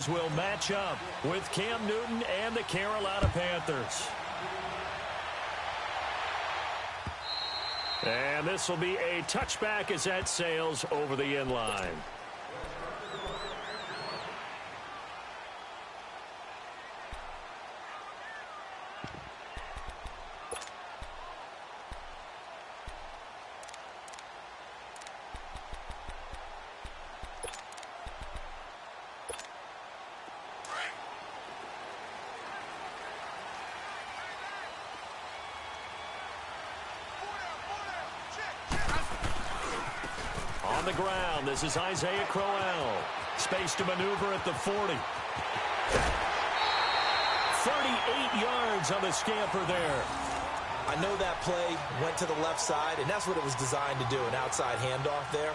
Redskins will match up with Cam Newton and the Carolina Panthers. And this will be a touchback as that sails over the end line. On the ground, this is Isaiah Crowell. Space to maneuver at the 40. 38 yards on the scamper there. I know that play went to the left side, and that's what it was designed to do, an outside handoff there.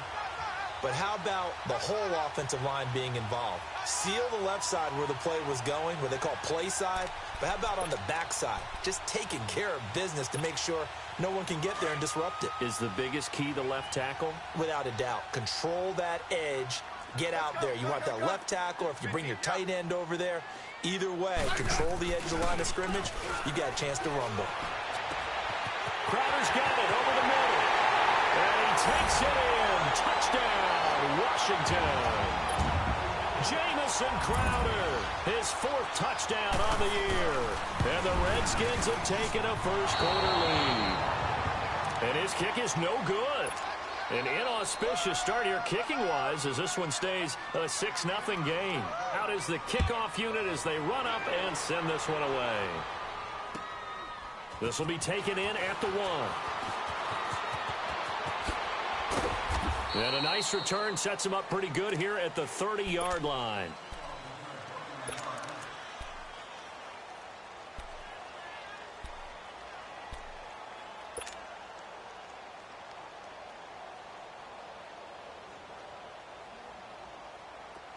But how about the whole offensive line being involved? Seal the left side where the play was going, where they call play side. But how about on the back side? Just taking care of business to make sure no one can get there and disrupt it. Is the biggest key the left tackle? Without a doubt. Control that edge. Get out there. You want that left tackle, or if you bring your tight end over there, either way, control the edge of the line of scrimmage, you got a chance to rumble. Crowder's got it over the middle. And he takes it in. Touchdown, Washington. Jamison Crowder, his 4th touchdown on the year. And the Redskins have taken a first-quarter lead. And his kick is no good. An inauspicious start here kicking-wise as this one stays a 6-0 game. Out is the kickoff unit as they run up and send this one away. This will be taken in at the 1. And a nice return sets him up pretty good here at the 30-yard line.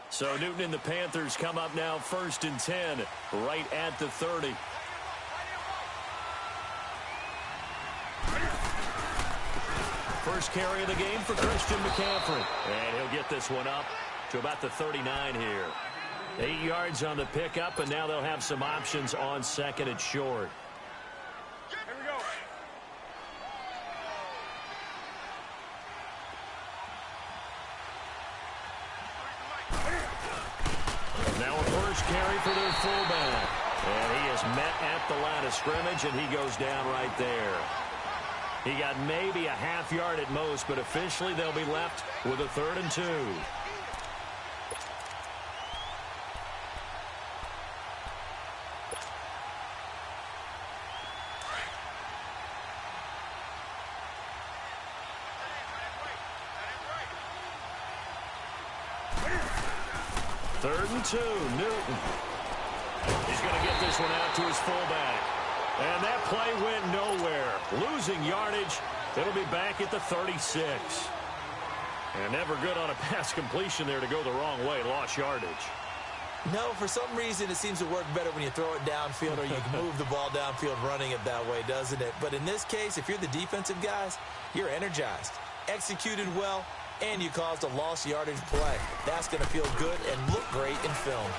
So Newton and the Panthers come up now 1st and 10, right at the 30. First carry of the game for Christian McCaffrey. And he'll get this one up to about the 39 here. 8 yards on the pickup, and now they'll have some options on 2nd and short. Here we go. Now a first carry for their fullback. And he is met at the line of scrimmage, and he goes down right there. He got maybe a half yard at most, but officially they'll be left with a 3rd and 2. Third and 2, Newton. He's going to get this one out to his fullback. And that play went nowhere. Losing yardage. It'll be back at the 36. And never good on a pass completion there to go the wrong way. Lost yardage. No, for some reason it seems to work better when you throw it downfield or you can move the ball downfield running it that way, doesn't it? But in this case, if you're the defensive guys, you're energized, executed well, and you caused a lost yardage play. That's going to feel good and look great in film.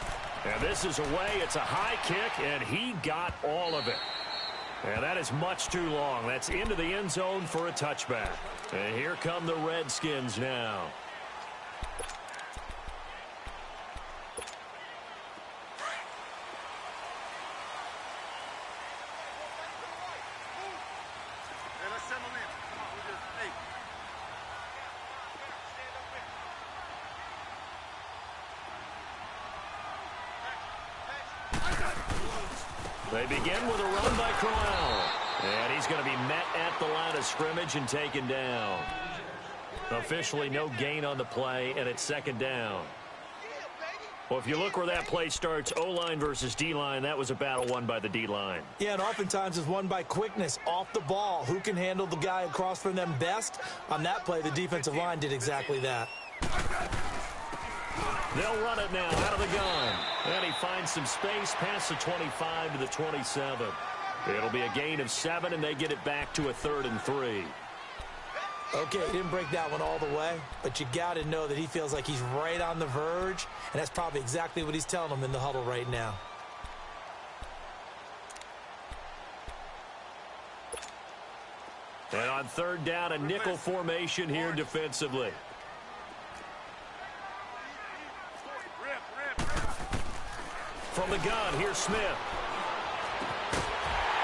And this is away. It's a high kick, and he got all of it. And that is much too long. That's into the end zone for a touchback. And here come the Redskins now. They begin with a run by Crowell. And he's going to be met at the line of scrimmage and taken down. Officially no gain on the play, and it's 2nd down. Well, if you look where that play starts, O-line versus D-line, that was a battle won by the D-line. Yeah, and oftentimes it's won by quickness off the ball. Who can handle the guy across from them best? On that play, the defensive line did exactly that. They'll run it now out of the gun. And he finds some space past the 25 to the 27. It'll be a gain of 7, and they get it back to a 3rd and 3. Okay, he didn't break that one all the way, but you got to know that he feels like he's right on the verge, and that's probably exactly what he's telling them in the huddle right now. And on third down, a nickel formation here defensively. From the gun, here's Smith.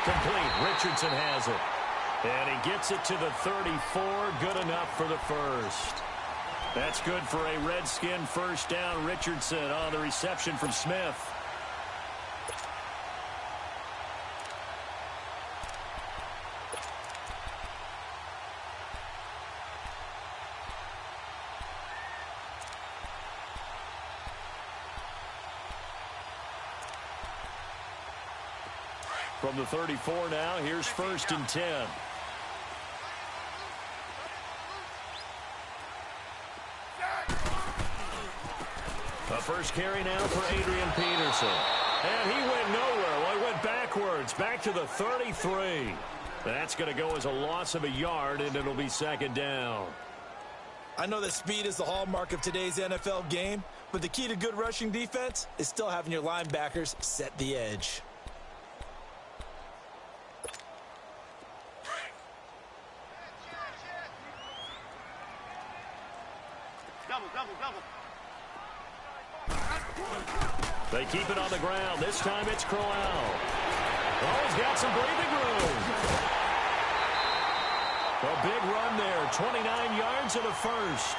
Complete. Richardson has it. And he gets it to the 34. Good enough for the first. That's good for a Redskin first down. Richardson on the reception from Smith. From the 34 now, here's first and 10. The first carry now for Adrian Peterson. And he went nowhere. Well, he went backwards, back to the 33. That's going to go as a loss of a yard, and it'll be second down. I know that speed is the hallmark of today's NFL game, but the key to good rushing defense is still having your linebackers set the edge. They keep it on the ground. This time it's Crowell. Oh, he's got some breathing room. A big run there. 29 yards and a first.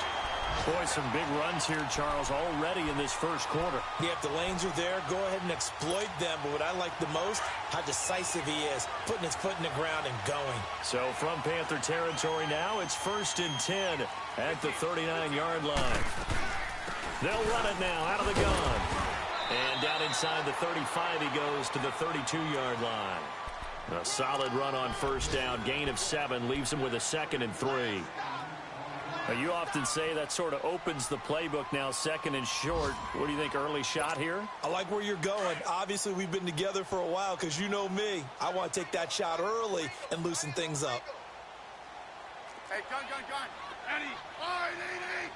Boy, some big runs here, Charles, already in this first quarter. Yeah, if the lanes are there, go ahead and exploit them. But what I like the most, how decisive he is, putting his foot in the ground and going. So from Panther territory now, it's first and 10 at the 39-yard line. They'll run it now out of the gun. And down inside the 35, he goes to the 32-yard line. A solid run on first down. Gain of 7 leaves him with a 2nd and 3. Now, you often say that sort of opens the playbook now, 2nd and short. What do you think, early shot here? I like where you're going. Obviously, we've been together for a while because you know me. I want to take that shot early and loosen things up. Hey, gun. Eddie. All right, Eddie.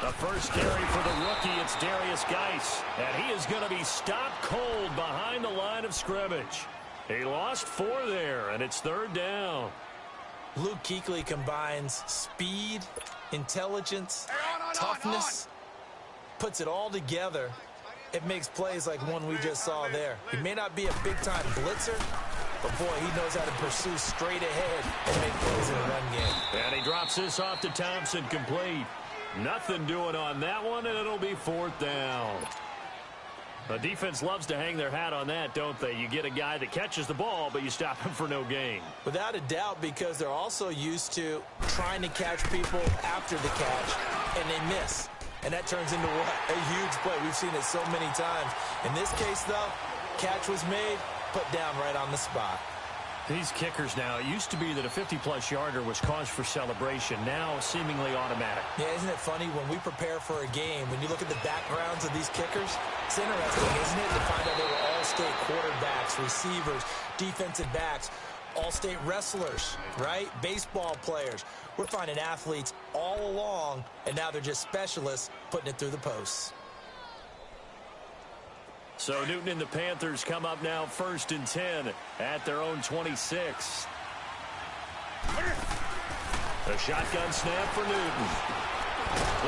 The first carry for the rookie, it's Darius Geis. And he is going to be stopped cold behind the line of scrimmage. He lost 4 there, and it's third down. Luke Kuechly combines speed, intelligence, toughness, puts it all together. It makes plays like one we just saw there. He may not be a big-time blitzer, but, boy, he knows how to pursue straight ahead and make plays in a run game. And he drops this off to Thompson, complete. Nothing doing on that one, and it'll be fourth down. The defense loves to hang their hat on that, don't they? You get a guy that catches the ball, but you stop him for no gain. Without a doubt, because they're also used to trying to catch people after the catch, and they miss. And that turns into what? A huge play. We've seen it so many times. In this case, though, catch was made, put down right on the spot. These kickers now, it used to be that a 50-plus yarder was cause for celebration. Now, seemingly automatic. Yeah, isn't it funny when we prepare for a game, when you look at the backgrounds of these kickers, it's interesting, isn't it, to find out they were all-state quarterbacks, receivers, defensive backs, all-state wrestlers, right? Baseball players. We're finding athletes all along, and now they're just specialists putting it through the posts. So Newton and the Panthers come up now first and 10 at their own 26. A shotgun snap for Newton.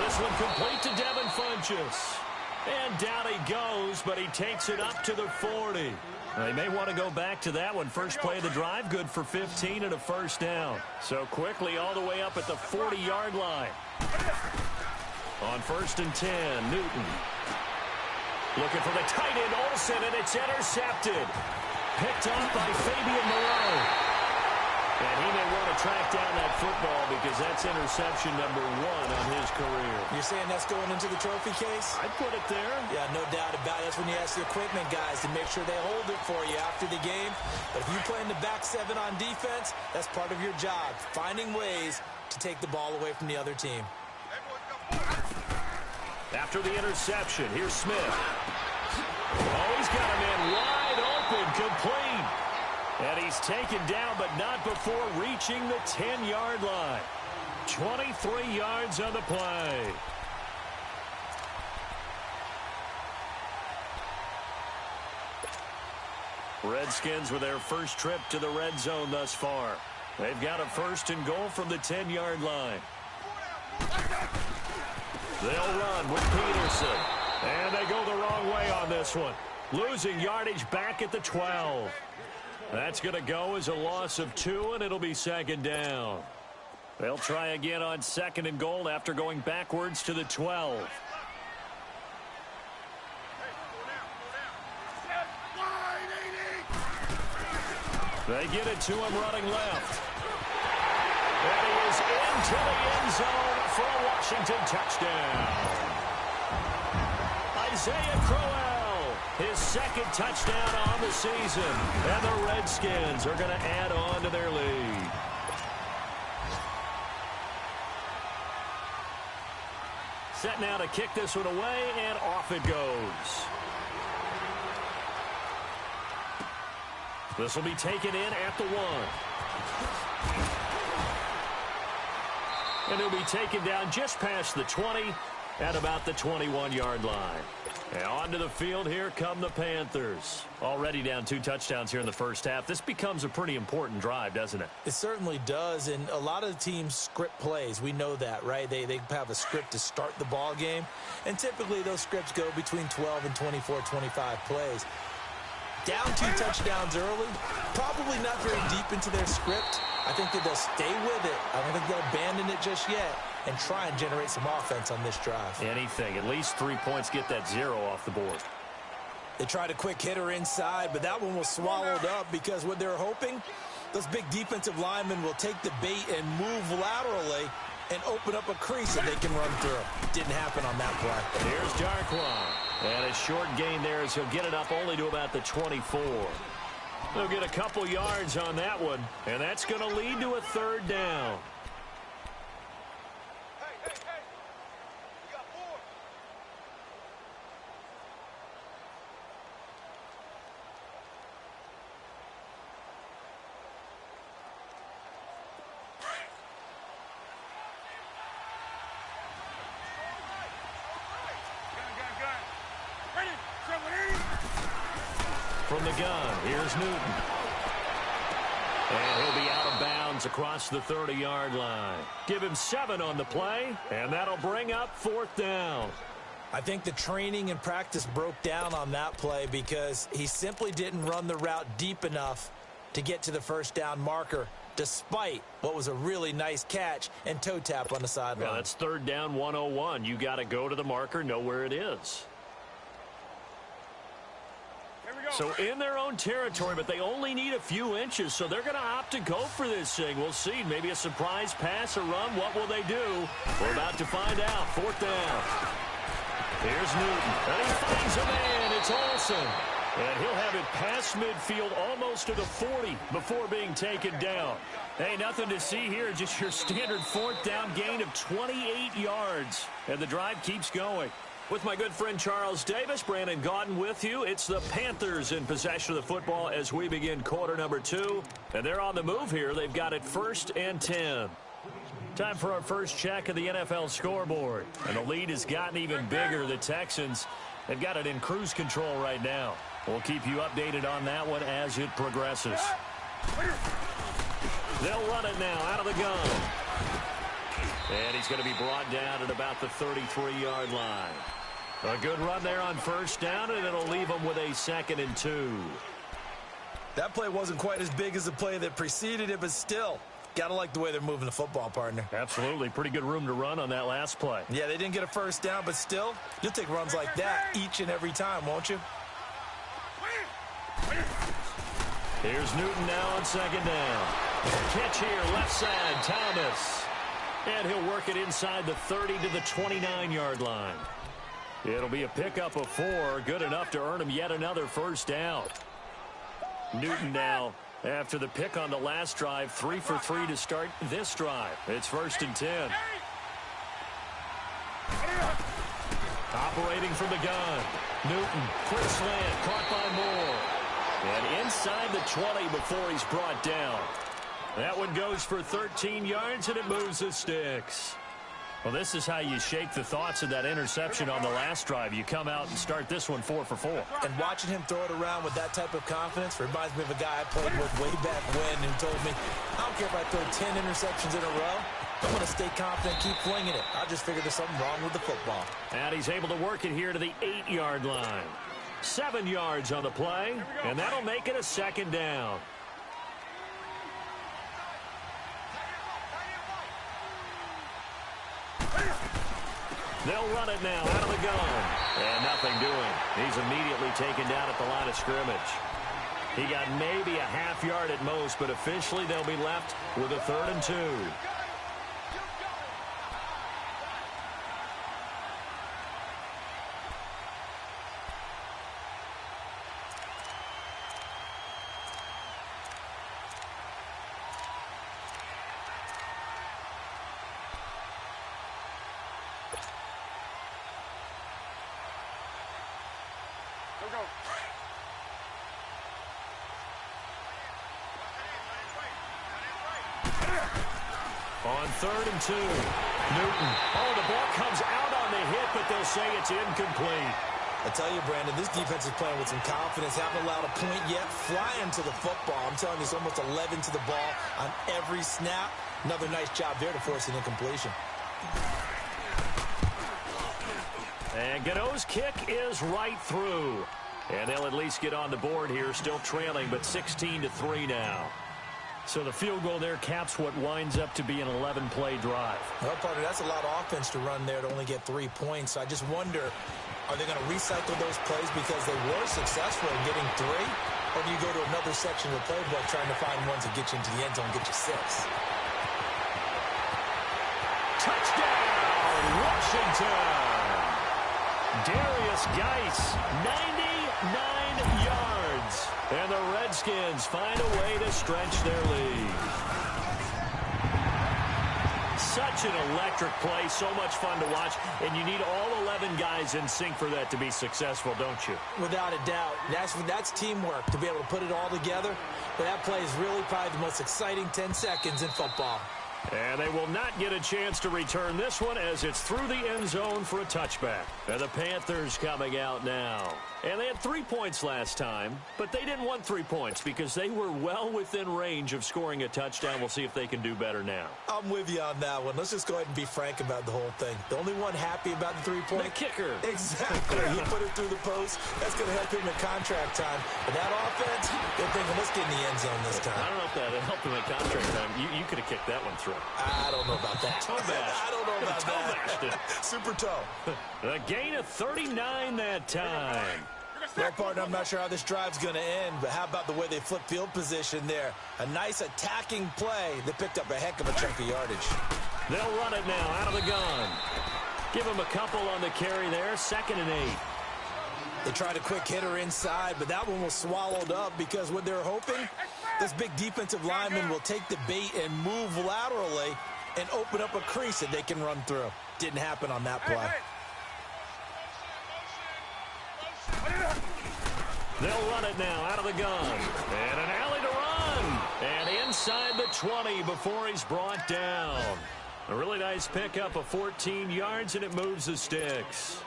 This one complete to Devin Funchess. And down he goes, but he takes it up to the 40. They may want to go back to that one. First play of the drive, good for 15 and a first down. So quickly all the way up at the 40-yard line. On first and 10, Newton. Looking for the tight end, Olsen, and it's intercepted. Picked off by Fabian Moreau. And he may want to track down that football because that's interception number 1 on his career. You're saying that's going into the trophy case? I'd put it there. Yeah, no doubt about it. That's when you ask the equipment guys to make sure they hold it for you after the game. But if you play in the back 7 on defense, that's part of your job, finding ways to take the ball away from the other team. After the interception, here's Smith. Oh, he's got a man wide open, complete. And he's taken down, but not before reaching the 10-yard line. 23 yards on the play. Redskins with their first trip to the red zone thus far. They've got a 1st and goal from the 10-yard line. They'll run with Peterson. And they go the wrong way on this one. Losing yardage back at the 12. That's going to go as a loss of 2, and it'll be 2nd down. They'll try again on 2nd and goal after going backwards to the 12. They get it to him running left. And he is into the end zone for a Washington touchdown. Isaiah Crowell, his 2nd touchdown on the season. And the Redskins are going to add on to their lead. Set now to kick this one away, and off it goes. This will be taken in at the 1. And he'll be taken down just past the 20 at about the 21-yard line. And onto the field, here come the Panthers. Already down 2 touchdowns here in the first half. This becomes a pretty important drive, doesn't it? It certainly does, and a lot of the teams script plays. We know that, right? They have a script to start the ball game, and typically those scripts go between 12 and 24, 25 plays. Down 2 touchdowns early, probably not very deep into their script. I think that they'll stay with it. I don't think they'll abandon it just yet and try and generate some offense on this drive. Anything. At least 3 points, get that 0 off the board. They tried a quick hitter inside, but that one was swallowed up because what they're hoping, those big defensive linemen will take the bait and move laterally and open up a crease that they can run through. Didn't happen on that play. Here's Darkwan. And a short gain there as he'll get it up only to about the 24. They'll get a couple yards on that one, and that's going to lead to a 3rd down. From the gun, here's Newton. And he'll be out of bounds across the 30-yard line. Give him 7 on the play, and that'll bring up 4th down. I think the training and practice broke down on that play because he simply didn't run the route deep enough to get to the 1st down marker, despite what was a really nice catch and toe tap on the sideline. Well, that's 3rd down 101. You got to go to the marker, know where it is. So in their own territory, but they only need a few inches, so they're going to opt to go for this thing. We'll see. Maybe a surprise pass or run. What will they do? We're about to find out. 4th down. Here's Newton. And he finds a man. It's Olsen. And he'll have it past midfield almost to the 40 before being taken down. Hey, nothing to see here. Just your standard 4th down gain of 28 yards. And the drive keeps going. With my good friend Charles Davis, Brandon Gaudin with you. It's the Panthers in possession of the football as we begin quarter number 2. And they're on the move here. They've got it 1st and 10. Time for our first check of the NFL scoreboard. And the lead has gotten even bigger. The Texans, they've got it in cruise control right now. We'll keep you updated on that one as it progresses. They'll run it now out of the gun. And he's going to be brought down at about the 33-yard line. A good run there on 1st down, and it'll leave them with a 2nd and 2. That play wasn't quite as big as the play that preceded it, but still, got to like the way they're moving the football, partner. Absolutely. Pretty good room to run on that last play. Yeah, they didn't get a 1st down, but still, you'll take runs like that each and every time, won't you? Here's Newton now on 2nd down. Catch here, left side, Thomas. And he'll work it inside the 30 to the 29-yard line. It'll be a pickup of 4, good enough to earn him yet another 1st down. Newton now, after the pick on the last drive, 3 for 3 to start this drive. It's 1st and 10. Operating from the gun. Newton, quick slant, caught by Moore. And inside the 20 before he's brought down. That one goes for 13 yards, and it moves the sticks. Well, this is how you shake the thoughts of that interception on the last drive. You come out and start this one 4 for 4. And watching him throw it around with that type of confidence reminds me of a guy I played with way back when who told me, I don't care if I throw 10 interceptions in a row. I'm going to stay confident, keep flinging it. I just figured there's something wrong with the football. And he's able to work it here to the 8-yard line. 7 yards on the play, and that'll make it a second down. They'll run it now out of the gun. And nothing doing. He's immediately taken down at the line of scrimmage. He got maybe a half yard at most, but officially they'll be left with a 3rd and 2. On 3rd and 2, Newton. Oh, the ball comes out on the hit, but they'll say it's incomplete. I tell you, Brandon, this defense is playing with some confidence. Haven't allowed a point yet. Flying to the football. I'm telling you, it's almost 11 to the ball on every snap. Another nice job there to force an incompletion. And Gano's kick is right through. And they'll at least get on the board here, still trailing, but 16-3 now. So the field goal there caps what winds up to be an 11-play drive. Well, partner, that's a lot of offense to run there to only get 3 points. I just wonder, are they going to recycle those plays because they were successful in getting 3? Or do you go to another section of the playbook trying to find ones that get you into the end zone and get you 6? Touchdown, Washington! Darius Geis, 99 yards. And the Redskins find a way to stretch their lead. Such an electric play, so much fun to watch, and you need all 11 guys in sync for that to be successful, don't you? Without a doubt. That's teamwork, to be able to put it all together. But that play is really probably the most exciting 10 seconds in football. And they will not get a chance to return this one as it's through the end zone for a touchback. And the Panthers coming out now. And they had 3 points last time, but they didn't want 3 points because they were well within range of scoring a touchdown. We'll see if they can do better now. I'm with you on that one. Let's just go ahead and be frank about the whole thing. The only one happy about the 3-point? The kicker. Exactly. He put it through the post. That's going to help him at contract time. But that offense, they're thinking, let's get in the end zone this time. I don't know if that helped him at contract time. You could have kicked that one through. I don't know about that. Toe bash. I don't know about that. Super toe. A gain of 39 that time. Well, partner, I'm not sure how this drive's going to end, but how about the way they flip field position there? A nice attacking play that picked up a heck of a chunk of yardage. They'll run it now out of the gun. Give him a couple on the carry there, 2nd and 8. They tried a quick hitter inside, but that one was swallowed up because what they're hoping, this big defensive lineman will take the bait and move laterally and open up a crease that they can run through. Didn't happen on that play. They'll run it now out of the gun. And an alley to run. And inside the 20 before he's brought down. A really nice pickup of 14 yards, and it moves the sticks.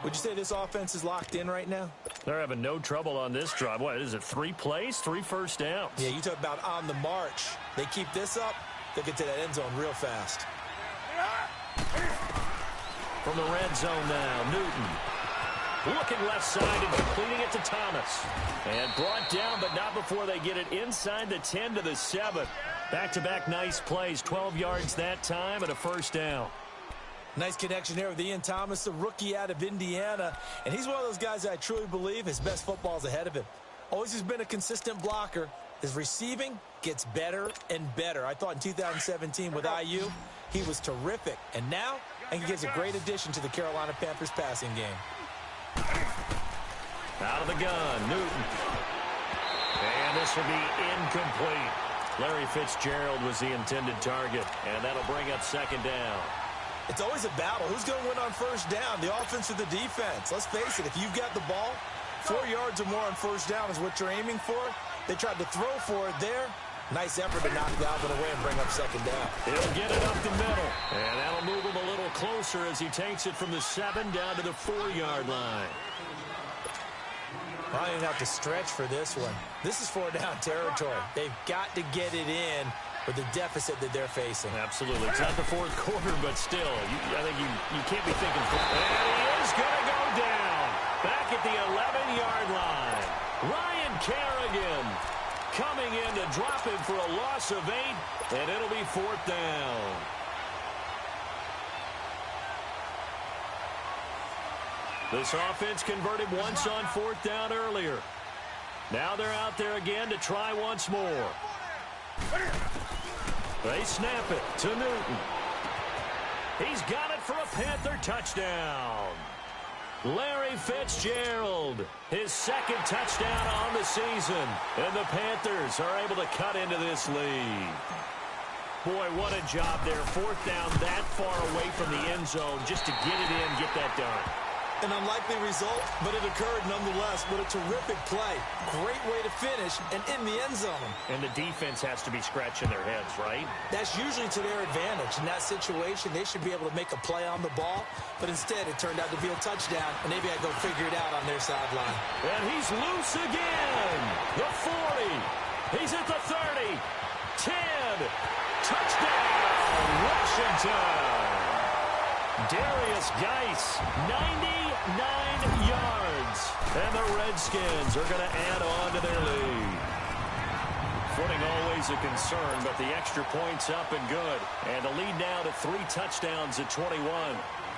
Would you say this offense is locked in right now? They're having no trouble on this drive. What is it, 3 plays, 3 first downs? Yeah, you talk about on the march. They keep this up, they'll get to that end zone real fast. From the red zone now, Newton. Looking left side and completing it to Thomas. And brought down, but not before they get it inside the 10 to the 7. Back-to-back nice plays, 12 yards that time and a first down. Nice connection there with Ian Thomas, the rookie out of Indiana. And he's one of those guys that I truly believe his best football is ahead of him. Always has been a consistent blocker. His receiving gets better and better. I thought in 2017 with IU, he was terrific. And now, I think he gives a great addition to the Carolina Panthers passing game. Out of the gun, Newton. And this will be incomplete. Larry Fitzgerald was the intended target, and that'll bring up 2nd down. It's always a battle. Who's going to win on first down, the offense or the defense? Let's face it, if you've got the ball, 4 yards or more on first down is what you're aiming for. They tried to throw for it there. Nice effort to knock Dalvin away and bring up second down. He'll get it up the middle. And that'll move him a little closer as he takes it from the 7 down to the 4-yard line. I didn't have to stretch for this one. This is 4-down territory. They've got to get it in with the deficit that they're facing. Absolutely. It's not the fourth quarter, but still, I think you can't be thinking. And he is going to go down. Back at the 11-yard line. Ryan Kerrigan coming in to drop him for a loss of 8, and it'll be 4th down. This offense converted once on 4th down earlier. Now they're out there again to try once more. They snap it to Newton. He's got it for a Panther touchdown. Larry Fitzgerald, his 2nd touchdown on the season. And the Panthers are able to cut into this lead. Boy, what a job there. 4th down that far away from the end zone just to get it in, get that done. An unlikely result, but it occurred nonetheless. But a terrific play. Great way to finish and in the end zone. And the defense has to be scratching their heads, right? That's usually to their advantage. In that situation, they should be able to make a play on the ball. But instead, it turned out to be a touchdown, and maybe I go figure it out on their sideline. And he's loose again. The 40. He's at the 30. 10. Touchdown, Washington. Darius Geis, 99 yards. And the Redskins are going to add on to their lead. Footing always a concern, but the extra point's up and good. And the lead now to 3 touchdowns at 21.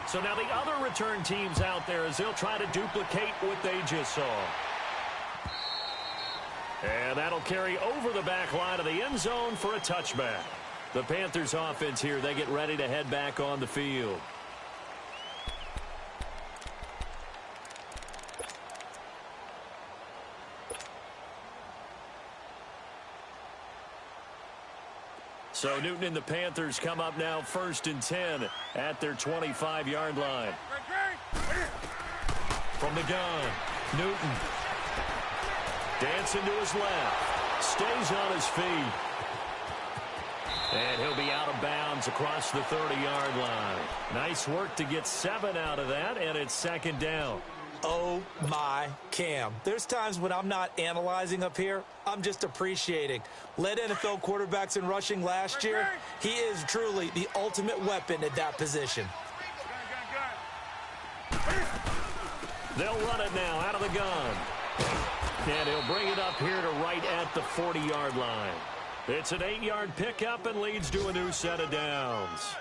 So now the other return teams out there as they'll try to duplicate what they just saw. And that'll carry over the back line of the end zone for a touchback. The Panthers offense here, they get ready to head back on the field. So Newton and the Panthers come up now 1st and 10 at their 25-yard line. From the gun, Newton. Dancing to his left. Stays on his feet. And he'll be out of bounds across the 30-yard line. Nice work to get 7 out of that, and it's 2nd down. Oh, my Cam. There's times when I'm not analyzing up here. I'm just appreciating. Led NFL quarterbacks in rushing last year. He is truly the ultimate weapon at that position. They'll run it now out of the gun. And he'll bring it up here to right at the 40-yard line. It's an 8-yard pickup and leads to a new set of downs.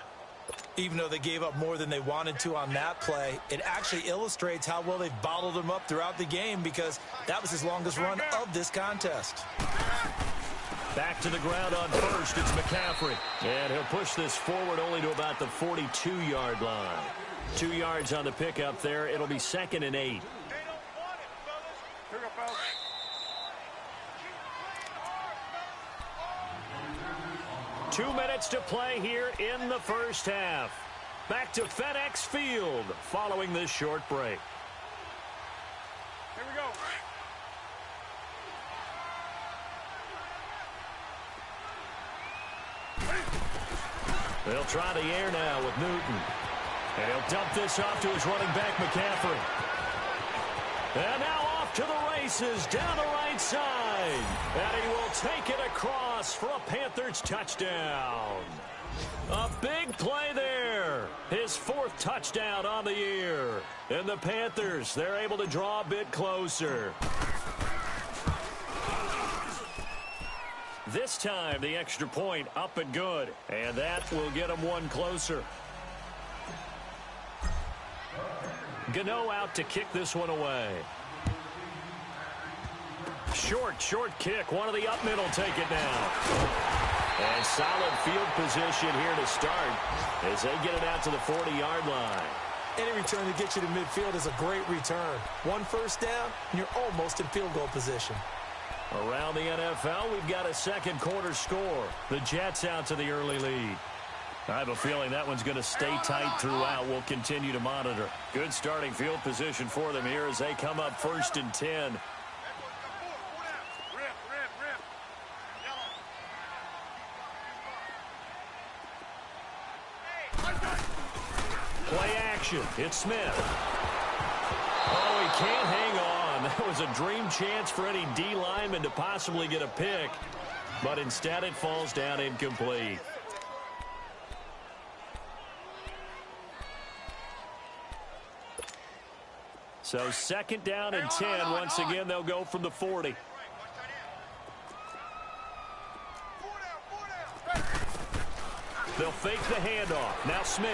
Even though they gave up more than they wanted to on that play, it actually illustrates how well they've bottled him up throughout the game because that was his longest run of this contest. Back to the ground on 1st, it's McCaffrey. And he'll push this forward only to about the 42-yard line. 2 yards on the pickup there. It'll be 2nd and 8. 2 minutes to play here in the first half. Back to FedEx Field following this short break. Here we go. They'll try the air now with Newton. And he'll dump this off to his running back, McCaffrey. And now off to the races down the right side. And he will take it across for a Panthers touchdown. A big play there. His 4th touchdown on the year. And the Panthers, they're able to draw a bit closer. This time, the extra point up and good. And that will get them 1 closer. Gano out to kick this one away. Short kick. One of the up middle take it now. And solid field position here to start as they get it out to the 40-yard line. Any return to get you to midfield is a great return. 1 first down, and you're almost in field goal position. Around the NFL, we've got a second quarter score. The Jets out to the early lead. I have a feeling that one's going to stay tight throughout. We'll continue to monitor. Good starting field position for them here as they come up 1st and 10. Play action. It's Smith. Oh, he can't hang on. That was a dream chance for any D lineman to possibly get a pick. But instead it falls down incomplete. So 2nd down and 10. Once again, they'll go from the 40. They'll fake the handoff. Now Smith.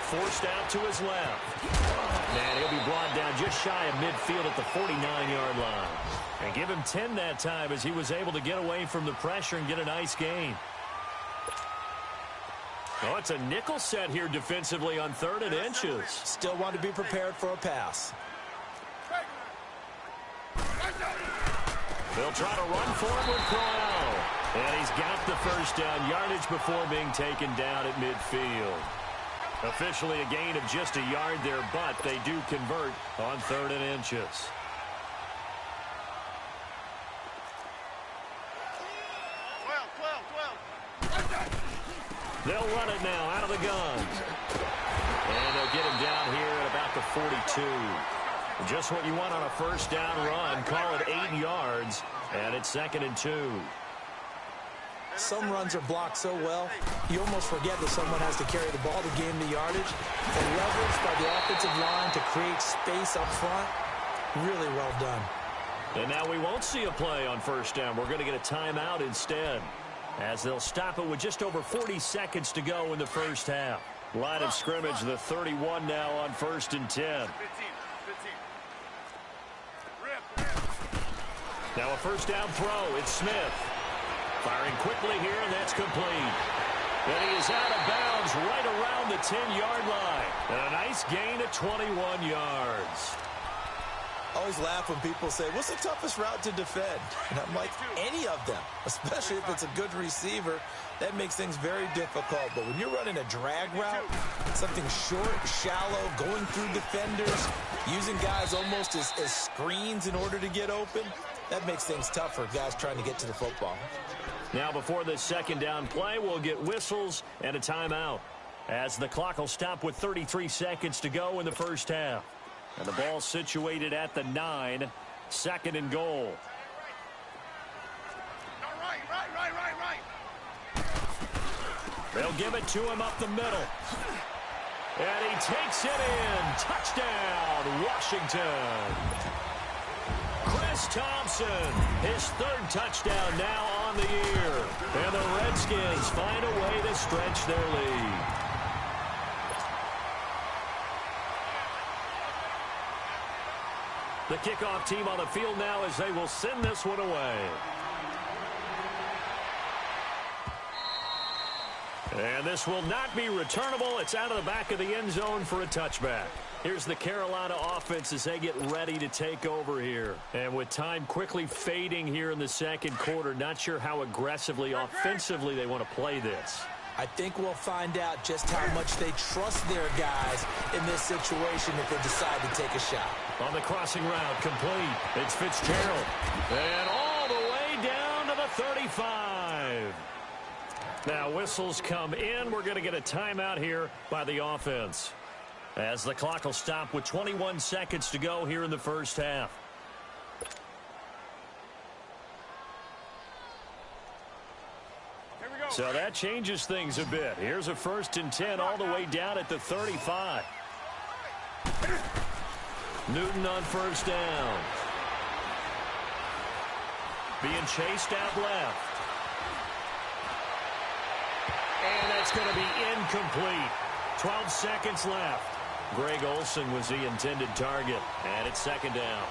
Forced out to his left. And he'll be brought down just shy of midfield at the 49-yard line. And give him 10 that time as he was able to get away from the pressure and get a nice gain. Oh, it's a nickel set here defensively on 3rd and inches. Still want to be prepared for a pass. They'll try to run for him with Crowell. And he's got the 1st down yardage before being taken down at midfield. Officially a gain of just a yard there, but they do convert on 3rd and inches. They'll run it now out of the gun. And they'll get him down here at about the 42. Just what you want on a 1st down run. Call it 8 yards, and it's 2nd and 2. Some runs are blocked so well, you almost forget that someone has to carry the ball to gain the yardage. The leverage by the offensive line to create space up front, really well done. And now we won't see a play on 1st down. We're going to get a timeout instead, as they'll stop it with just over 40 seconds to go in the 1st half. Line of scrimmage, the 31 now on 1st and 10. Now a 1st down throw. It's Smith. Firing quickly here, and that's complete. And he is out of bounds right around the 10-yard line. And a nice gain of 21 yards. Always laugh when people say, what's the toughest route to defend? And I'm like, any of them, especially if it's a good receiver. That makes things very difficult. But when you're running a drag route, something short, shallow, going through defenders, using guys almost as screens in order to get open, that makes things tough for guys trying to get to the football. Now before this 2nd down play, we'll get whistles and a timeout, as the clock will stop with 33 seconds to go in the 1st half. And the ball situated at the 9, 2nd and goal. They'll give it to him up the middle. And he takes it in. Touchdown, Washington. Chris Thompson, his 3rd touchdown now on the year. And the Redskins find a way to stretch their lead. The kickoff team on the field now as they will send this one away. And this will not be returnable. It's out of the back of the end zone for a touchback. Here's the Carolina offense as they get ready to take over here. And with time quickly fading here in the 2nd quarter, not sure how aggressively, offensively they want to play this. I think we'll find out just how much they trust their guys in this situation if they decide to take a shot. On the crossing route, complete. It's Fitzgerald. And all the way down to the 35. Now whistles come in. We're going to get a timeout here by the offense, as the clock will stop with 21 seconds to go here in the 1st half. So that changes things a bit. Here's a 1st and 10 all the way down at the 35. Newton on 1st down. Being chased out left. And that's going to be incomplete. 12 seconds left. Greg Olsen was the intended target. And it's 2nd down.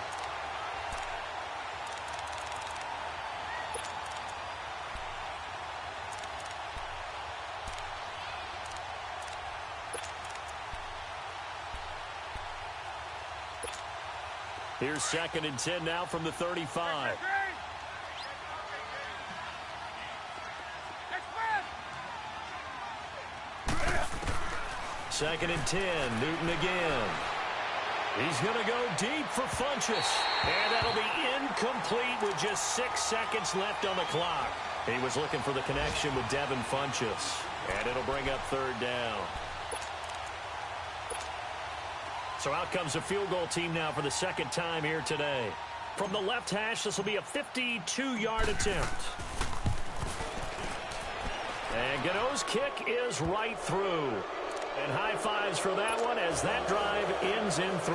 Here's 2nd and 10 now from the 35. 2nd and 10. Newton again. He's going to go deep for Funchess. And that'll be incomplete with just 6 seconds left on the clock. He was looking for the connection with Devin Funchess. And it'll bring up 3rd down. So out comes a field goal team now for the 2nd time here today. From the left hash, this will be a 52-yard attempt. And Gano's kick is right through. And high fives for that one as that drive ends in 3.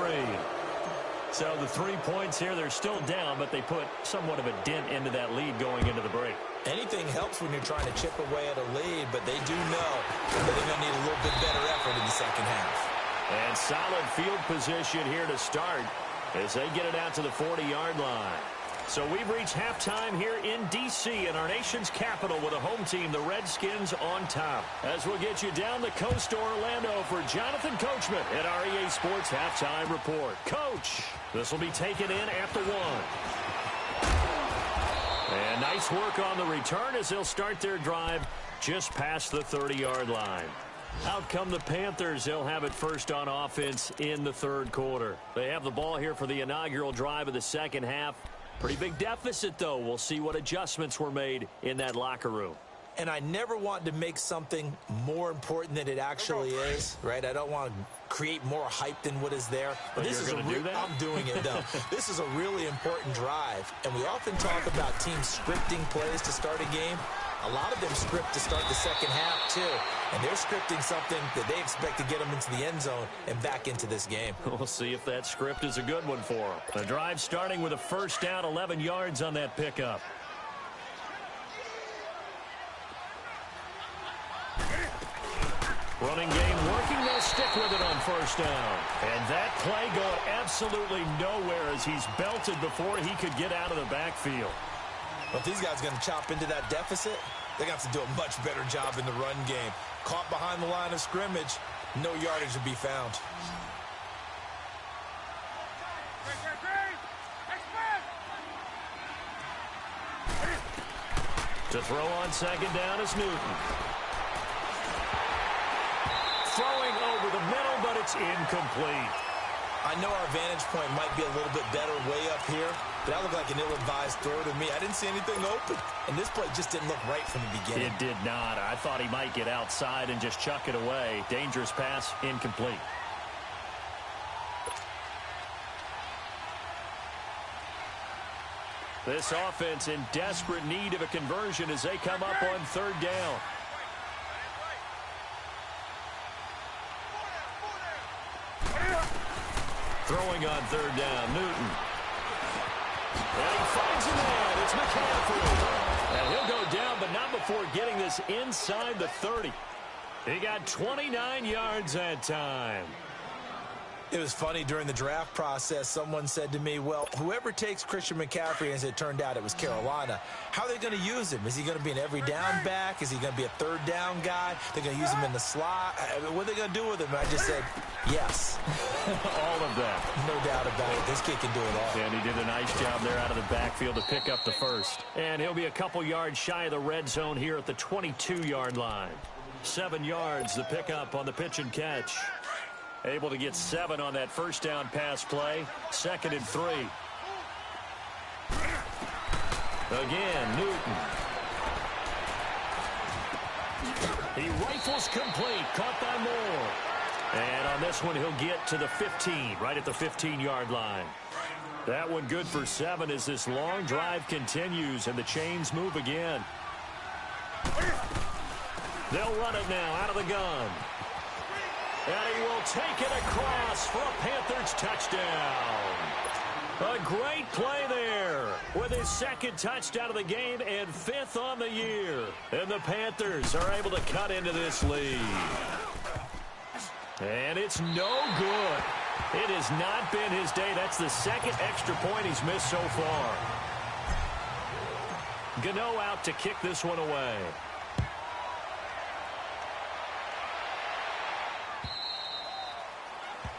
So the 3 points here, they're still down, but they put somewhat of a dent into that lead going into the break. Anything helps when you're trying to chip away at a lead, but they do know that they're going to need a little bit better effort in the second half. And solid field position here to start as they get it out to the 40-yard line. So we've reached halftime here in D.C. in our nation's capital with a home team, the Redskins, on top. As we'll get you down the coast to Orlando for Jonathan Coachman at our EA Sports Halftime Report. Coach, this will be taken in at the 1. And nice work on the return as they'll start their drive just past the 30-yard line. Out come the Panthers. They'll have it first on offense in the 3rd quarter. They have the ball here for the inaugural drive of the second half. Pretty big deficit, though. We'll see what adjustments were made in that locker room. And I never want to make something more important than it actually is, right? I don't want to create more hype than what is there. But this is do that? I'm doing it, though. This is a really important drive. And we often talk about teams scripting plays to start a game. A lot of them script to start the second half, too. And they're scripting something that they expect to get them into the end zone and back into this game. We'll see if that script is a good one for them. The drive starting with a first down, 11 yards on that pickup. Running game working. They'll stick with it on first down. And that play going absolutely nowhere as he's belted before he could get out of the backfield. But these guys are going to chop into that deficit. They're going to have to do a much better job in the run game. Caught behind the line of scrimmage, no yardage to be found. To throw on second down is Newton. Throwing over the middle, but it's incomplete. I know our vantage point might be a little bit better way up here, but that looked like an ill-advised throw to me. I didn't see anything open, and this play just didn't look right from the beginning. It did not. I thought he might get outside and just chuck it away. Dangerous pass, incomplete. This offense in desperate need of a conversion as they come up on 3rd down. Throwing on 3rd down, Newton. And he finds a man. It's McCaffrey. And he'll go down, but not before getting this inside the 30. He got 29 yards that time. It was funny during the draft process. Someone said to me, well, whoever takes Christian McCaffrey, as it turned out it was Carolina, how are they going to use him? Is he going to be an every down back? Is he going to be a 3rd down guy? They're going to use him in the slot? What are they going to do with him? And I just said, yes. All of that. No doubt about it. This kid can do it all. And he did a nice job there out of the backfield to pick up the first. And he'll be a couple yards shy of the red zone here at the 22-yard line. 7 yards, the pickup on the pitch and catch. Able to get 7 on that first down pass play. 2nd and 3. Again, Newton. He rifles complete. Caught by Moore. And on this one, he'll get to the 15, right at the 15-yard line. That one good for 7 as this long drive continues and the chains move again. They'll run it now out of the gun. And he will take it across for a Panthers touchdown. A great play there with his 2nd touchdown of the game and 5th on the year. And the Panthers are able to cut into this lead. And it's no good. It has not been his day. That's the 2nd extra point he's missed so far. Gano out to kick this one away.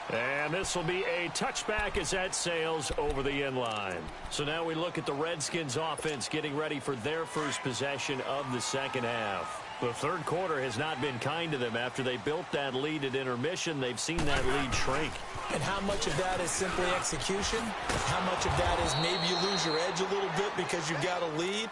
And this will be a touchback as that sails over the end line. So now we look at the Redskins offense getting ready for their first possession of the second half. The third quarter has not been kind to them. After they built that lead at intermission, they've seen that lead shrink. And how much of that is simply execution? How much of that is maybe you lose your edge a little bit because you've got a lead?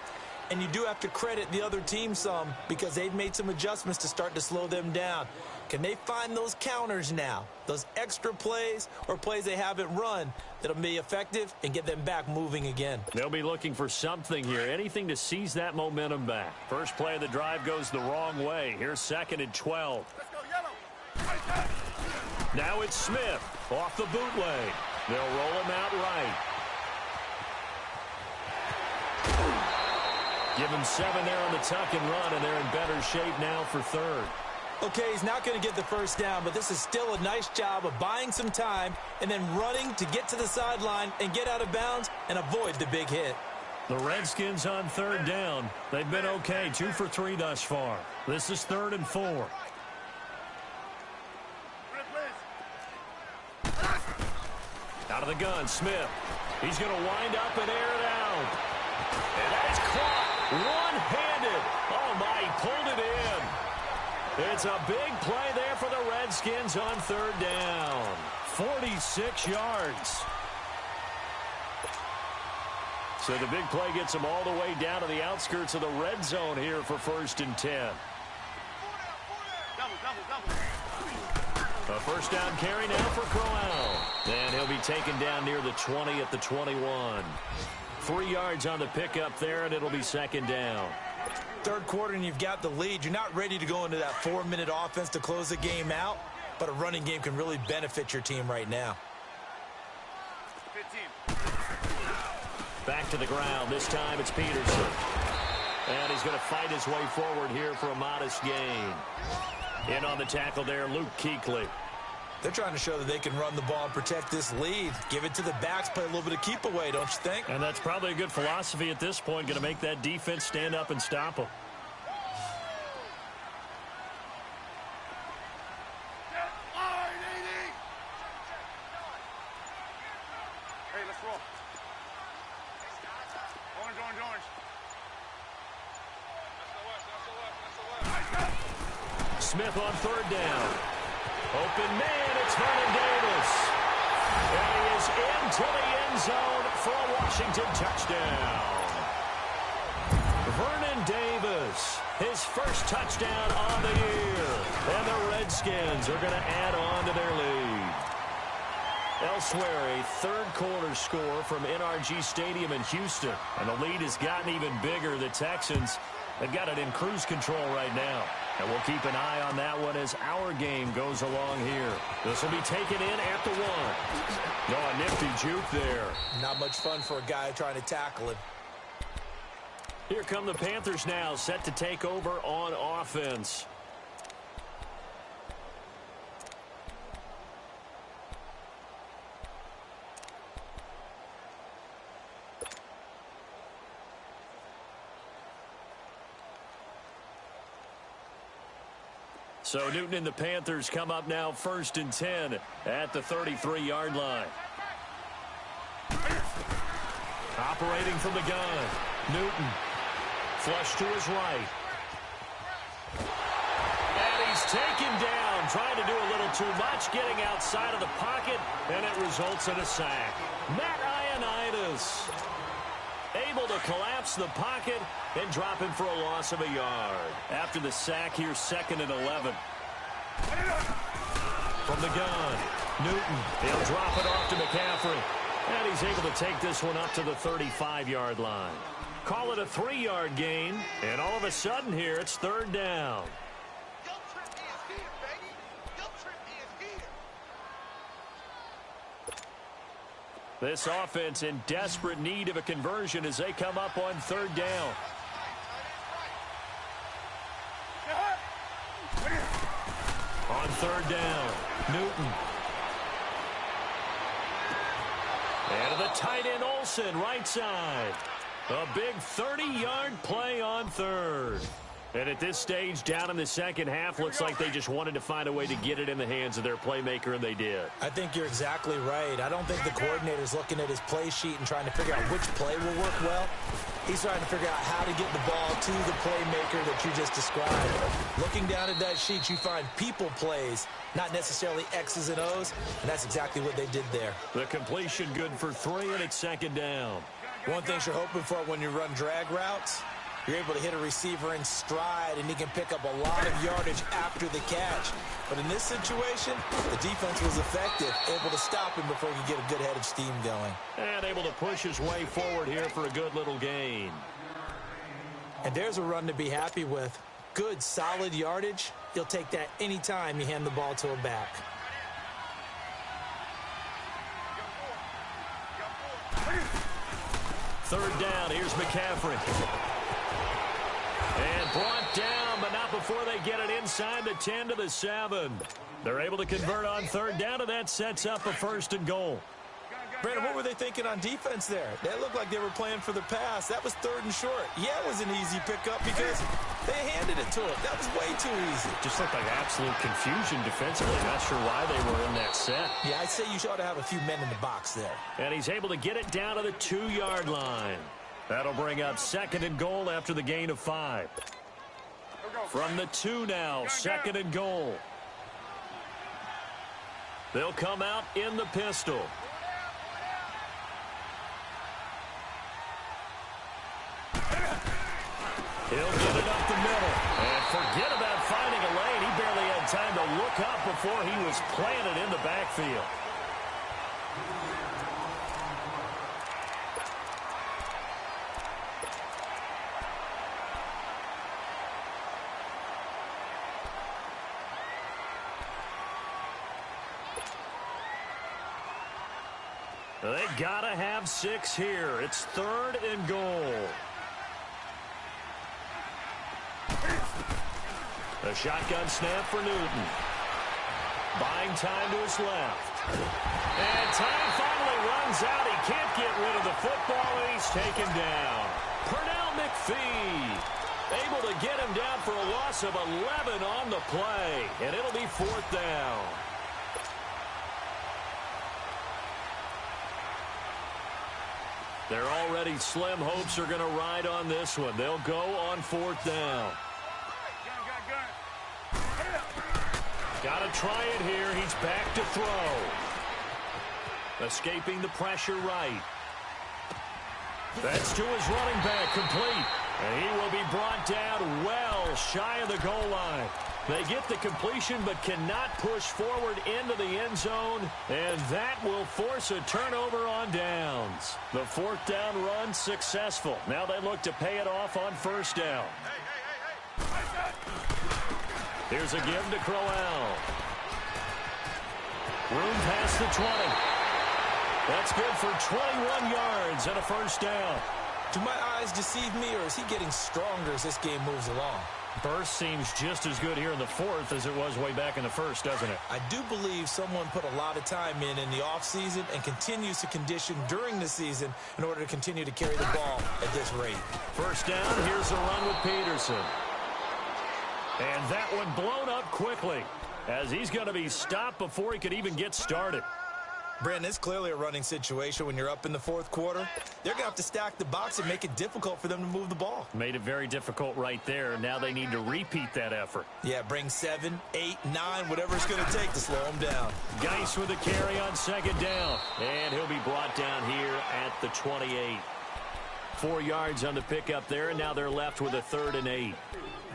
And you do have to credit the other team some because they've made some adjustments to start to slow them down. Can they find those counters now, those extra plays or plays they haven't run that'll be effective and get them back moving again? They'll be looking for something here, anything to seize that momentum back. First play of the drive goes the wrong way. Here's 2nd and 12. Let's go, yellow. Now it's Smith off the bootleg. They'll roll him out right. Give him 7 there on the tuck and run, and they're in better shape now for third. Okay, he's not going to get the first down, but this is still a nice job of buying some time and then running to get to the sideline and get out of bounds and avoid the big hit. The Redskins on 3rd down. They've been okay, 2 for 3 thus far. This is 3rd and 4. Out of the gun, Smith. He's going to wind up and air it out. And that is caught one-handed. Oh, my, he pulled it in. It's a big play there for the Redskins on 3rd down. 46 yards. So the big play gets them all the way down to the outskirts of the red zone here for 1st and 10. A first down carry now for Crowell. And he'll be taken down near the 20 at the 21. 3 yards on the pickup there, and it'll be 2nd down. Third quarter and you've got the lead. You're not ready to go into that 4-minute offense to close the game out, but a running game can really benefit your team right now. 15. Back to the ground. This time it's Peterson. And he's going to fight his way forward here for a modest gain. In on the tackle there, Luke Kuechly. They're trying to show that they can run the ball and protect this lead. Give it to the backs, play a little bit of keep away, don't you think? And that's probably a good philosophy at this point, going to make that defense stand up and stop them. Hey, let's roll. Orange, orange, orange. Smith on 3rd down. Open man, it's Vernon Davis. And he is into the end zone for a Washington touchdown. Vernon Davis, his first touchdown on the year. And the Redskins are going to add on to their lead. Elsewhere, a third quarter score from NRG Stadium in Houston. And the lead has gotten even bigger. The Texans have got it in cruise control right now. And we'll keep an eye on that one as our game goes along here. This will be taken in at the 1. Oh, a nifty juke there. Not much fun for a guy trying to tackle him. Here come the Panthers now, set to take over on offense. So Newton and the Panthers come up now 1st and 10 at the 33-yard line. Operating from the gun, Newton. Flush to his right. And he's taken down, trying to do a little too much, getting outside of the pocket, and it results in a sack. Matt Ioannidis able to collapse the pocket and drop him for a loss of a yard. After the sack, here's 2nd and 11. From the gun, Newton. He'll drop it off to McCaffrey. And he's able to take this one up to the 35-yard line. Call it a 3-yard gain. And all of a sudden here, it's 3rd down. This offense in desperate need of a conversion as they come up on 3rd down. On 3rd down, Newton. And to the tight end, Olsen, right side. A big 30-yard play on 3rd. And at this stage, down in the second half, looks like they just wanted to find a way to get it in the hands of their playmaker, and they did. I think you're exactly right. I don't think the coordinator's looking at his play sheet and trying to figure out which play will work well. He's trying to figure out how to get the ball to the playmaker that you just described. Looking down at that sheet, you find people plays, not necessarily X's and O's, and that's exactly what they did there. The completion good for 3, and it's second down. One thing you're hoping for when you run drag routes, you're able to hit a receiver in stride, and he can pick up a lot of yardage after the catch. But in this situation, the defense was effective, able to stop him before he could get a good head of steam going. And able to push his way forward here for a good little gain. And there's a run to be happy with. Good, solid yardage. You'll take that any time you hand the ball to a back. Third down, here's McCaffrey. And brought down, but not before they get it inside the 10 to the 7. They're able to convert on third down, and that sets up a 1st and goal. Brandon, what were they thinking on defense there? They looked like they were playing for the pass. That was 3rd and short. Yeah, it was an easy pickup because they handed it to him. That was way too easy. Just looked like absolute confusion defensively. Not sure why they were in that set. Yeah, I'd say you ought to have a few men in the box there. And he's able to get it down to the 2-yard line. That'll bring up 2nd and goal after the gain of 5. From the 2 now, 2nd and goal. They'll come out in the pistol. He'll get it up the middle. And forget about finding a lane. He barely had time to look up before he was planted in the backfield. They gotta have 6 here. It's 3rd and goal. A shotgun snap for Newton. Buying time to his left. And time finally runs out. He can't get rid of the football, and he's taken down. Pernell McPhee able to get him down for a loss of 11 on the play. And it'll be 4th down. Their already slim hopes are going to ride on this one. They'll go on 4th down. Got to try it here. He's back to throw. Escaping the pressure right. That's to his running back, complete. And he will be brought down well shy of the goal line. They get the completion but cannot push forward into the end zone, and that will force a turnover on downs. The 4th down run successful. Now they look to pay it off on 1st down. Here's a give to Crowell. Room past the 20. That's good for 21 yards and a 1st down. Do my eyes deceive me, or is he getting stronger as this game moves along? Burst seems just as good here in the 4th as it was way back in the 1st, doesn't it? I do believe someone put a lot of time in the offseason and continues to condition during the season in order to continue to carry the ball at this rate. 1st down, here's a run with Peterson. And that one blown up quickly as he's going to be stopped before he could even get started. Brandon, it's clearly a running situation when you're up in the 4th quarter. They're going to have to stack the box and make it difficult for them to move the ball. Made it very difficult right there. Now they need to repeat that effort. Yeah, bring 7, 8, 9, whatever it's going to take to slow them down. Geis with a carry on 2nd down. And he'll be brought down here at the 28. 4 yards on the pickup there, and now they're left with a 3rd and 8.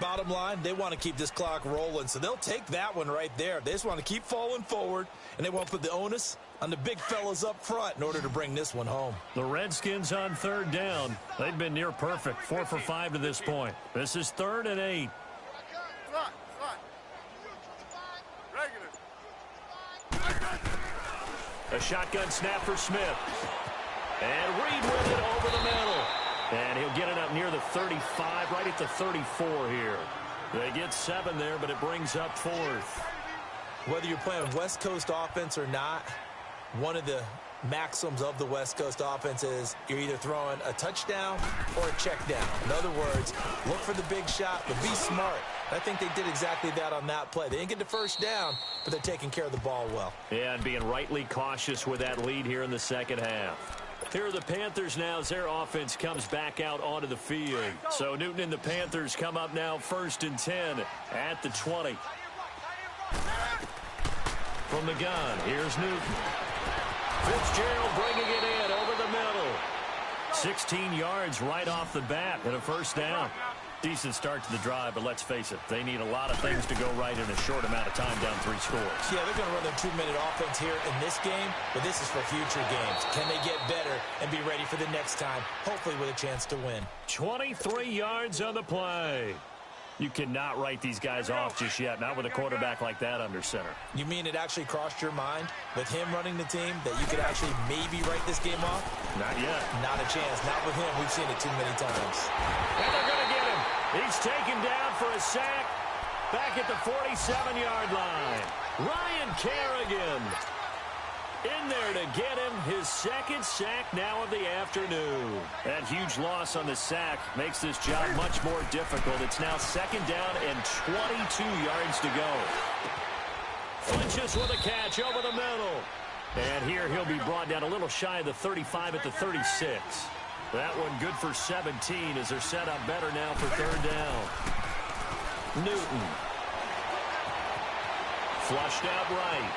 Bottom line, they want to keep this clock rolling, so they'll take that one right there. They just want to keep falling forward, and they want to put the onus on the big fellas up front in order to bring this one home. The Redskins on 3rd down. They've been near perfect, 4 for 5 to this point. This is 3rd and 8. A shotgun snap for Smith. And Reed with it over the middle. And he'll get it up near the 35, right at the 34 here. They get 7 there, but it brings up 4th. Whether you're playing West Coast offense or not, one of the maxims of the West Coast offense is you're either throwing a touchdown or a check down. In other words, look for the big shot, but be smart. I think they did exactly that on that play. They didn't get the first down, but they're taking care of the ball well. Yeah, and being rightly cautious with that lead here in the second half. Here are the Panthers now as their offense comes back out onto the field. So Newton and the Panthers come up now 1st and 10 at the 20. From the gun, here's Newton. Fitzgerald bringing it in over the middle. 16 yards right off the bat and a first down. Decent start to the drive, but let's face it, they need a lot of things to go right in a short amount of time down 3 scores. Yeah, they're going to run their 2-minute offense here in this game, but this is for future games. Can they get better and be ready for the next time, hopefully with a chance to win? 23 yards on the play. You cannot write these guys off just yet, not with a quarterback like that under center. You mean it actually crossed your mind with him running the team that you could actually maybe write this game off? Not yet. Not a chance. Not with him. We've seen it too many times. And they're going to get him. He's taken down for a sack back at the 47-yard line. Ryan Kerrigan in there to get him his second sack now of the afternoon. That huge loss on the sack makes this job much more difficult. It's now 2nd down and 22 yards to go. Flinches with a catch over the middle. And here he'll be brought down a little shy of the 35 at the 36. That one good for 17 as they're set up better now for 3rd down. Newton. Flushed out right.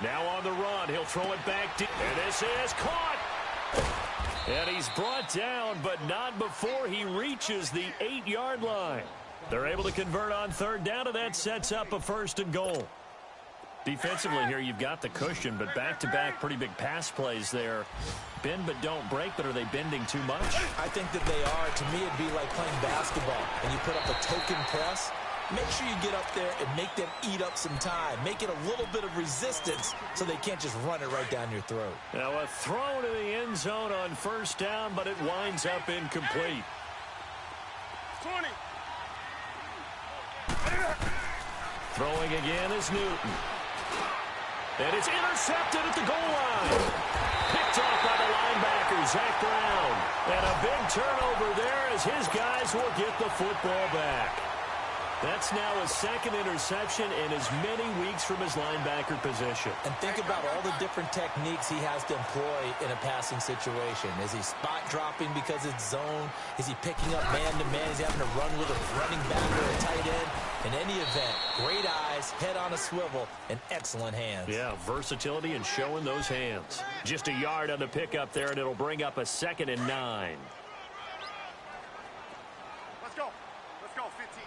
Now on the run, he'll throw it back deep. And this is caught. And he's brought down, but not before he reaches the 8-yard line. They're able to convert on 3rd down, and that sets up a 1st and goal. Defensively here, you've got the cushion, but back-to-back pretty big pass plays there. Bend but don't break, but are they bending too much? I think that they are. To me, it'd be like playing basketball, and you put up a token press. Make sure you get up there and make them eat up some time. Make it a little bit of resistance so they can't just run it right down your throat. Now a throw to the end zone on 1st down, but it winds up incomplete. 20. Throwing again is Newton. And it's intercepted at the goal line. Picked off by the linebacker, Zach Brown. And a big turnover there as his guys will get the football back. That's now his 2nd interception in as many weeks from his linebacker position. And think about all the different techniques he has to employ in a passing situation. Is he spot dropping because it's zone? Is he picking up man-to-man? Is he having to run with a running back or a tight end? In any event, great eyes, head on a swivel, and excellent hands. Yeah, versatility and showing those hands. Just a yard on the pickup there, and it'll bring up a 2nd and 9. Let's go. Let's go. 15.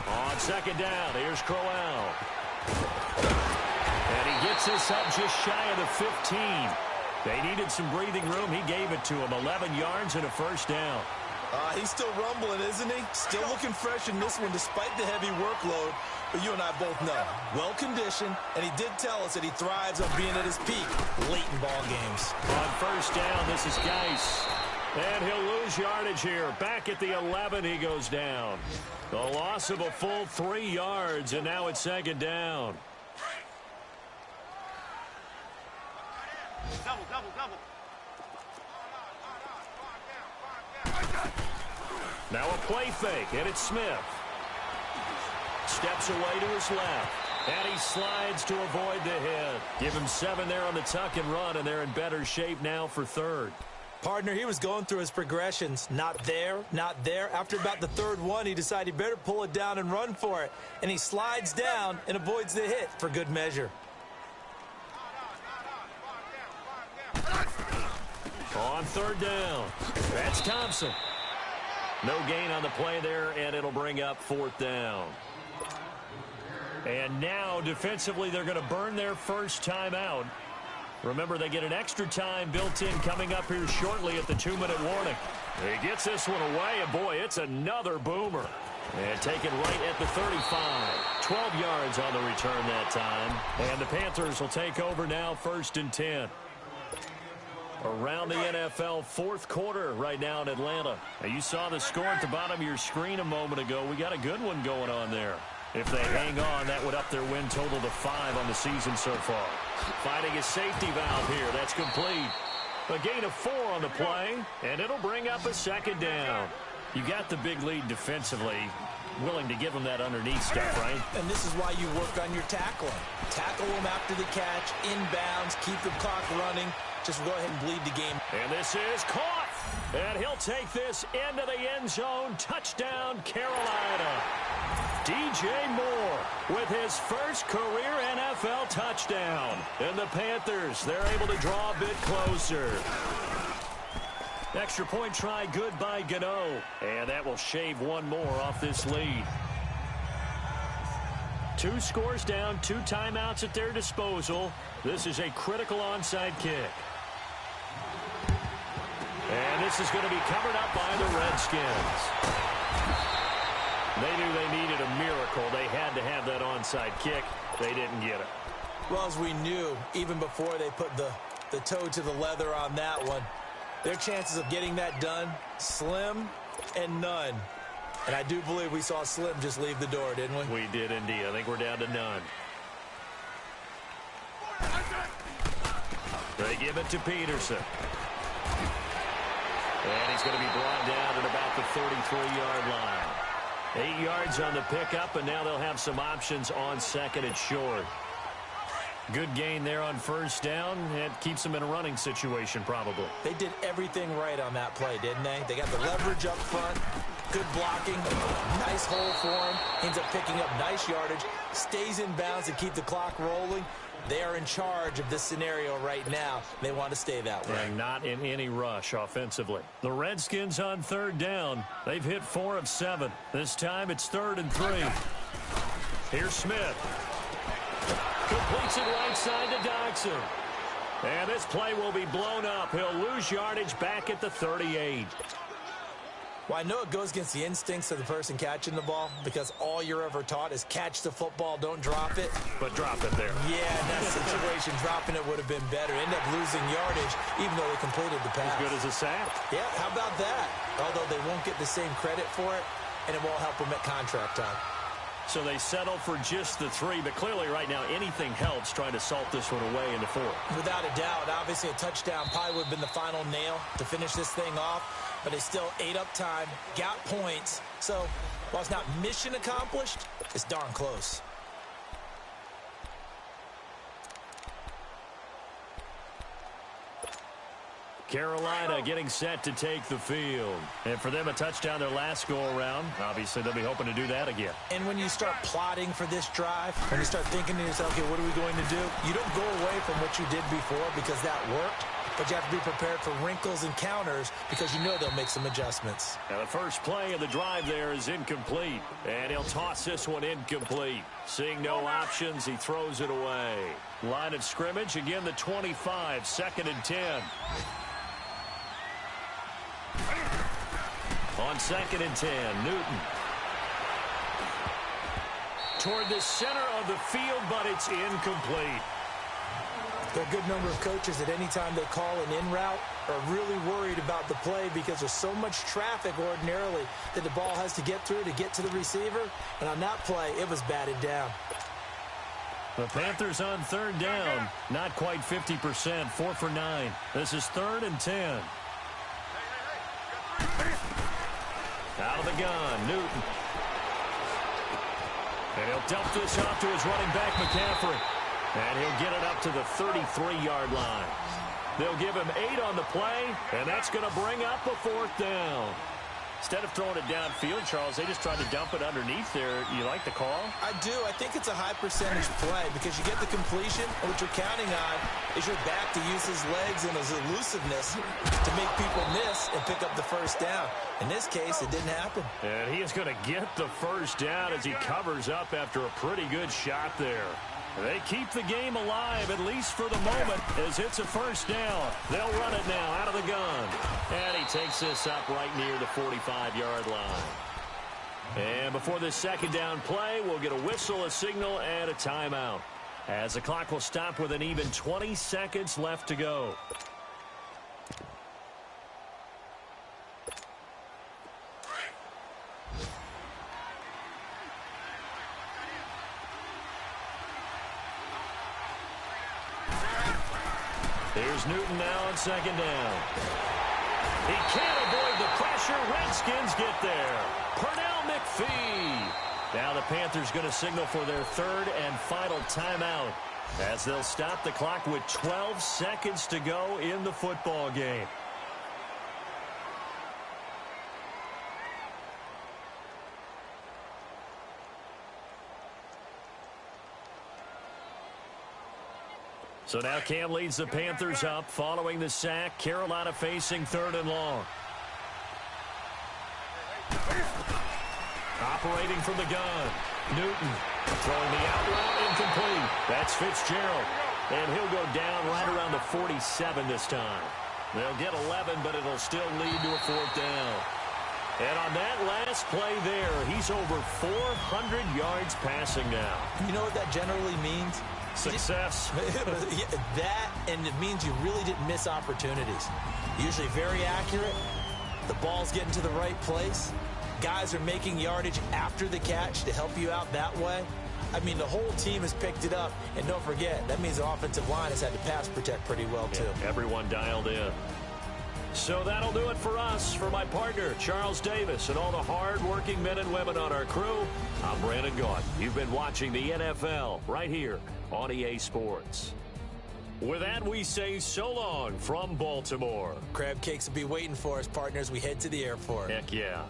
On 2nd down, here's Crowell. And he gets this up just shy of the 15. They needed some breathing room. He gave it to him. 11 yards and a 1st down. He's still rumbling, isn't he? Still looking fresh in this one despite the heavy workload. But you and I both know, well-conditioned, and he did tell us that he thrives on being at his peak late in ball games. On 1st down, this is Geis. And he'll lose yardage here. Back at the 11, he goes down. The loss of a full 3 yards, and now it's 2nd down. Double. Now a play fake, and it's Smith. Steps away to his left, and he slides to avoid the hit. Give him 7 there on the tuck and run, and they're in better shape now for 3rd. Partner, he was going through his progressions. Not there, not there. After about the 3rd one, he decided he better pull it down and run for it. And he slides down and avoids the hit for good measure. On 3rd down, that's Thompson. No gain on the play there, and it'll bring up 4th down. And now, defensively, they're going to burn their first timeout. Remember, they get an extra time built in coming up here shortly at the 2-minute warning. He gets this one away, and boy, it's another boomer. And taken right at the 35. 12 yards on the return that time. And the Panthers will take over now, 1st and 10. Around the NFL, 4th quarter right now in Atlanta. Now, you saw the score at the bottom of your screen a moment ago. We got a good one going on there. If they hang on, that would up their win total to 5 on the season so far. Finding a safety valve here. That's complete. A gain of 4 on the play, and it'll bring up a second down. You got the big lead defensively. Willing to give them that underneath stuff, right? And this is why you work on your tackling. Tackle them after the catch, inbounds, keep the clock running. Just go ahead and bleed the game. And this is caught. And he'll take this into the end zone. Touchdown, Carolina. DJ Moore with his first career NFL touchdown. And the Panthers, they're able to draw a bit closer. Extra point try good by Gano. And that will shave one more off this lead. 2 scores down, 2 timeouts at their disposal. This is a critical onside kick. And this is going to be covered up by the Redskins. They knew they needed a miracle. They had to have that onside kick. They didn't get it. Well, as we knew, even before they put the toe to the leather on that one, their chances of getting that done, slim and none. And I do believe we saw Slim just leave the door, didn't we? We did indeed. I think we're down to none. They give it to Peterson. And he's going to be brought down at about the 33-yard line. 8 yards on the pickup, and now they'll have some options on second and short. Good gain there on first down. It keeps them in a running situation, probably. They did everything right on that play, didn't they? They got the leverage up front, good blocking, nice hole for him. Ends up picking up nice yardage, stays in bounds to keep the clock rolling. They are in charge of this scenario right now. They want to stay that way. And not in any rush offensively. The Redskins on third down. They've hit 4 of 7. This time it's 3rd and 3. Here's Smith. Completes it right side to Dodson. And this play will be blown up. He'll lose yardage back at the 38. Well, I know it goes against the instincts of the person catching the ball because all you're ever taught is catch the football, don't drop it. But drop it there. Yeah, in that situation, dropping it would have been better. End up losing yardage even though they completed the pass. As good as a sack. Yeah, how about that? Although they won't get the same credit for it, and it won't help them at contract time. So they settle for just the 3, but clearly right now anything helps trying to salt this one away into 4. Without a doubt, obviously a touchdown probably would have been the final nail to finish this thing off, but it's still ate up time, got points. So while it's not mission accomplished, it's darn close. Carolina getting set to take the field. And for them, a touchdown their last go-around. Obviously, they'll be hoping to do that again. And when you start plotting for this drive, when you start thinking to yourself, okay, what are we going to do? You don't go away from what you did before because that worked, but you have to be prepared for wrinkles and counters because you know they'll make some adjustments. Now, the first play of the drive there is incomplete. And he'll toss this one incomplete. Seeing no options, he throws it away. Line of scrimmage, again, the 25, 2nd and 10. On 2nd and 10, Newton. Toward the center of the field, but it's incomplete. There are a good number of coaches at any time they call an in route are really worried about the play because there's so much traffic ordinarily that the ball has to get through to get to the receiver. And on that play, it was batted down. The Panthers on third down. Not quite 50%, 4 for 9. This is 3rd and 10. Out of the gun, Newton. And he'll dump this off to his running back, McCaffrey. And he'll get it up to the 33-yard line. They'll give him 8 on the play, and that's going to bring up a 4th down. Instead of throwing it downfield, Charles, they just tried to dump it underneath there. You like the call? I do. I think it's a high percentage play because you get the completion, and what you're counting on is your back to use his legs and his elusiveness to make people miss and pick up the first down. In this case, it didn't happen. And he is going to get the first down as he covers up after a pretty good shot there. They keep the game alive, at least for the moment, as it's a first down. They'll run it now out of the gun. And he takes this up right near the 45-yard line. And before this second down play, we'll get a whistle, a signal, and a timeout, as the clock will stop with an even 20 seconds left to go. Here's Newton now on second down. He can't avoid the pressure. Redskins get there. Pernell McPhee. Now the Panthers going to signal for their third and final timeout as they'll stop the clock with 12 seconds to go in the football game. So now Cam leads the Panthers up following the sack. Carolina facing third and long. Operating from the gun. Newton throwing the out route incomplete. That's Fitzgerald. And he'll go down right around the 47 this time. They'll get 11, but it'll still lead to a fourth down. And on that last play there, he's over 400 yards passing now. You know what that generally means? Success. That, and it means you really didn't miss opportunities. Usually very accurate. The ball's getting to the right place. Guys are making yardage after the catch to help you out that way. I mean, the whole team has picked it up. And don't forget, that means the offensive line has had to pass protect pretty well, too. Yeah, everyone dialed in. So that'll do it for us. For my partner, Charles Davis, and all the hard-working men and women on our crew, I'm Brandon Gaudin. You've been watching the NFL right here on EA Sports. With that, we say so long from Baltimore. Crab cakes will be waiting for us, partners. We head to the airport. Heck yeah.